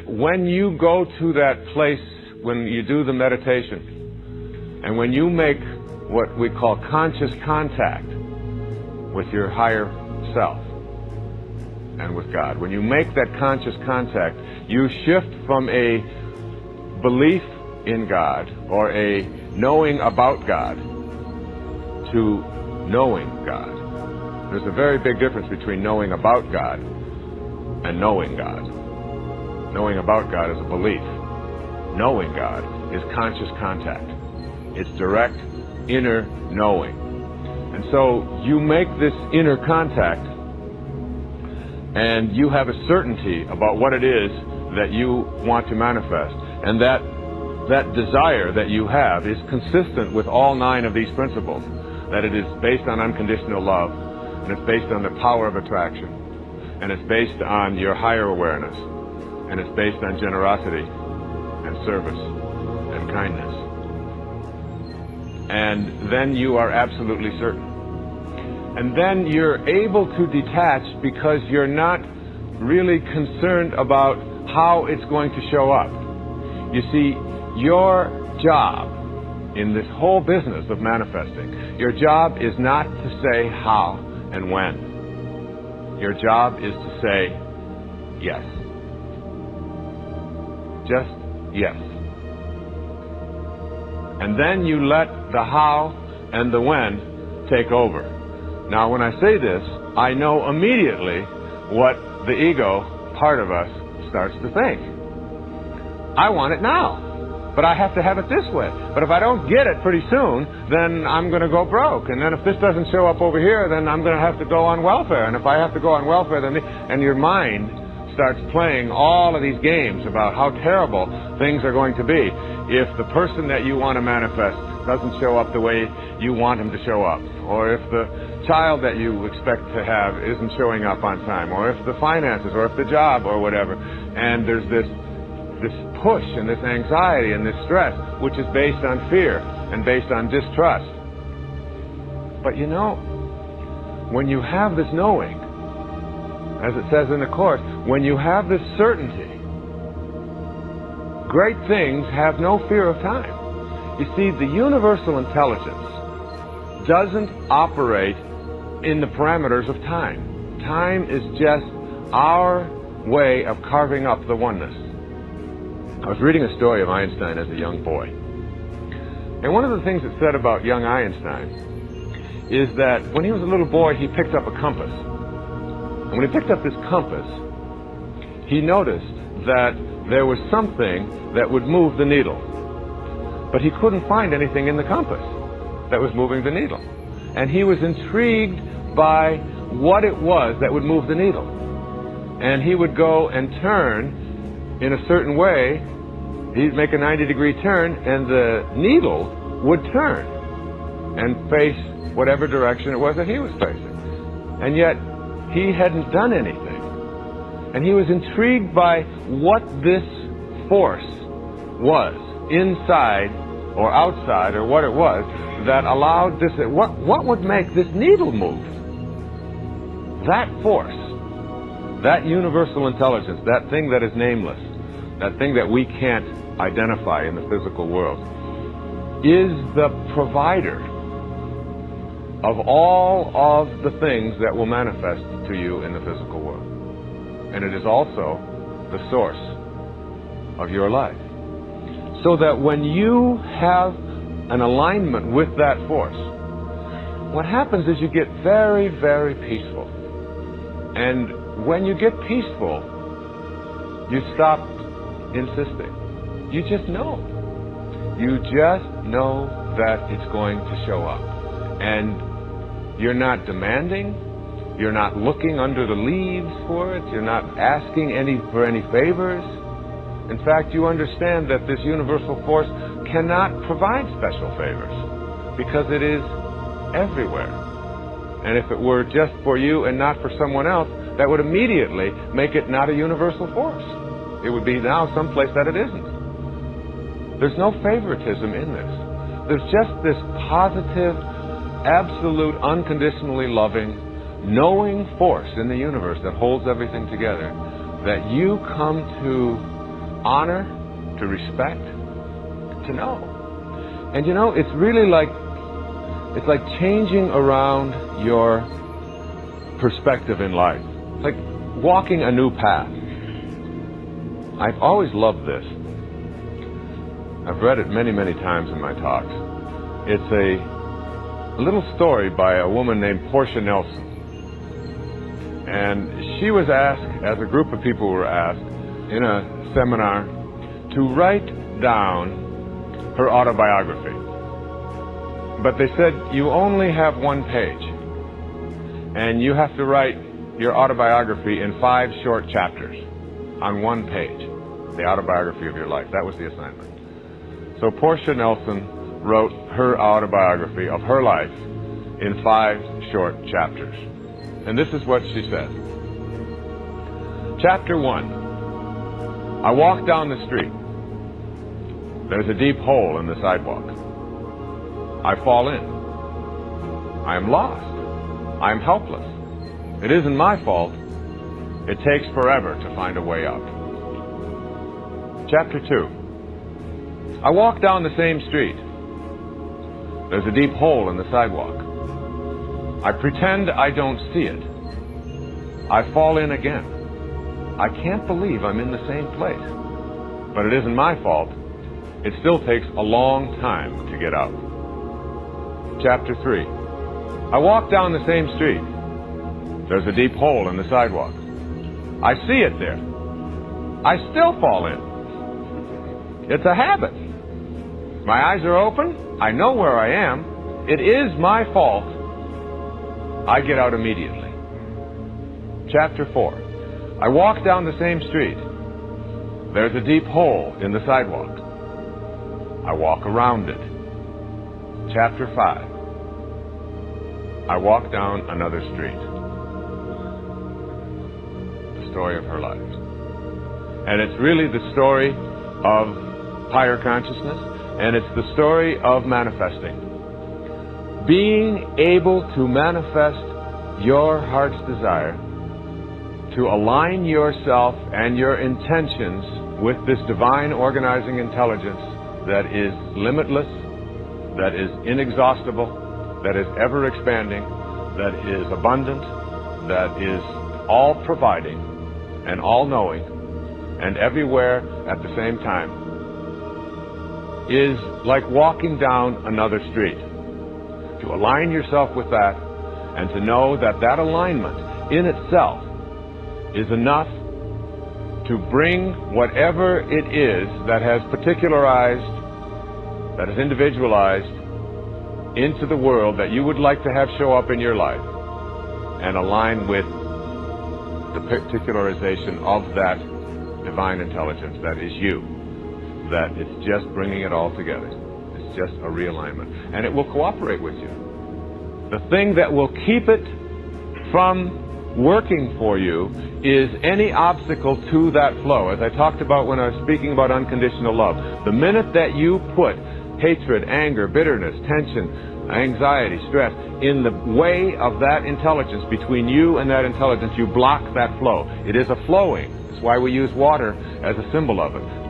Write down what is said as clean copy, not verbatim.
When you go to that place, when you do the meditation, and when you make what we call conscious contact with your higher self and with God, when you make that conscious contact, you shift from a belief in God or a knowing about God to knowing God. There's a very big difference between knowing about God and knowing God. Knowing about God is a belief. Knowing God is conscious contact. It's direct inner knowing. And so you make this inner contact and you have a certainty about what it is that you want to manifest. And that desire that you have is consistent with all 9 of these principles. That it is based on unconditional love, and it's based on the power of attraction, and it's based on your higher awareness, and it's based on generosity and service and kindness. And then you are absolutely certain. And then you're able to detach because you're not really concerned about how it's going to show up. You see, your job in this whole business of manifesting, your job is not to say how and when. Your job is to say yes. Just yes. And then you let the how and the when take over. Now, when I say this, I know immediately what the ego part of us starts to think. I want it now, but I have to have it this way. But if I don't get it pretty soon, then I'm going to go broke. And then if this doesn't show up over here, then I'm going to have to go on welfare. And if I have to go on welfare, then and your mind starts playing all of these games about how terrible things are going to be if the person that you want to manifest doesn't show up the way you want him to show up, or if the child that you expect to have isn't showing up on time, or if the finances, or if the job, or whatever. And there's this push and this anxiety and this stress, which is based on fear and based on distrust. But you know, when you have this knowing, as it says in the Course, when you have this certainty, great things have no fear of time. You see, the universal intelligence doesn't operate in the parameters of time. Time is just our way of carving up the oneness. I was reading a story of Einstein as a young boy. And one of the things it said about young Einstein is that when he was a little boy, he picked up a compass. And when he picked up this compass, he noticed that there was something that would move the needle. But he couldn't find anything in the compass that was moving the needle. And he was intrigued by what it was that would move the needle. And he would go and turn in a certain way. He'd make a 90-degree turn, and the needle would turn and face whatever direction it was that he was facing. And yet, he hadn't done anything. And he was intrigued by what this force was, inside or outside, or what it was, that allowed this, what would make this needle move? That force, that universal intelligence, that thing that is nameless, that thing that we can't identify in the physical world, is the provider of all of the things that will manifest to you in the physical world. And it is also the source of your life. So that when you have an alignment with that force, what happens is you get very, very peaceful. And when you get peaceful, you stop insisting. You just know. You just know that it's going to show up. And you're not demanding. You're not looking under the leaves for it. You're not asking for any favors. In fact, you understand that this universal force cannot provide special favors because it is everywhere. And if it were just for you and not for someone else, that would immediately make it not a universal force. It would be now someplace that it isn't. There's no favoritism in this. There's just this positive, absolute, unconditionally loving, knowing force in the universe that holds everything together, that you come to honor, to respect, to know. And you know, it's really like, it's like changing around your perspective in life. It's like walking a new path. I've always loved this. I've read it many, many times in my talks. It's a little story by a woman named Portia Nelson. And she was asked, as a group of people were asked in a seminar, to write down her autobiography. But they said, you only have one page. And you have to write your autobiography in 5 short chapters on one page. The autobiography of your life. That was the assignment. So Portia Nelson wrote her autobiography of her life in 5 short chapters. And this is what she said. Chapter 1. I walk down the street. There's a deep hole in the sidewalk. I fall in. I am lost. I am helpless. It isn't my fault. It takes forever to find a way out. Chapter 2. I walk down the same street. There's a deep hole in the sidewalk. I pretend I don't see it. I fall in again. I can't believe I'm in the same place. But it isn't my fault. It still takes a long time to get out. Chapter 3. I walk down the same street. There's a deep hole in the sidewalk. I see it there. I still fall in. It's a habit. My eyes are open. I know where I am. It is my fault. I get out immediately. Chapter 4. I walk down the same street. There's a deep hole in the sidewalk. I walk around it. Chapter 5. I walk down another street. The story of her life. And it's really the story of higher consciousness, and it's the story of manifesting. Being able to manifest your heart's desire, to align yourself and your intentions with this divine organizing intelligence that is limitless, that is inexhaustible, that is ever expanding, that is abundant, that is all providing and all knowing and everywhere at the same time, is like walking down another street. To align yourself with that and to know that that alignment in itself is enough to bring whatever it is that has particularized, that is individualized into the world that you would like to have show up in your life and align with the particularization of that divine intelligence that is you. That it's just bringing it all together. It's just a realignment. And it will cooperate with you. The thing that will keep it from working for you is any obstacle to that flow. As I talked about when I was speaking about unconditional love, the minute that you put hatred, anger, bitterness, tension, anxiety, stress in the way of that intelligence, between you and that intelligence, you block that flow. It is a flowing. That's why we use water as a symbol of it.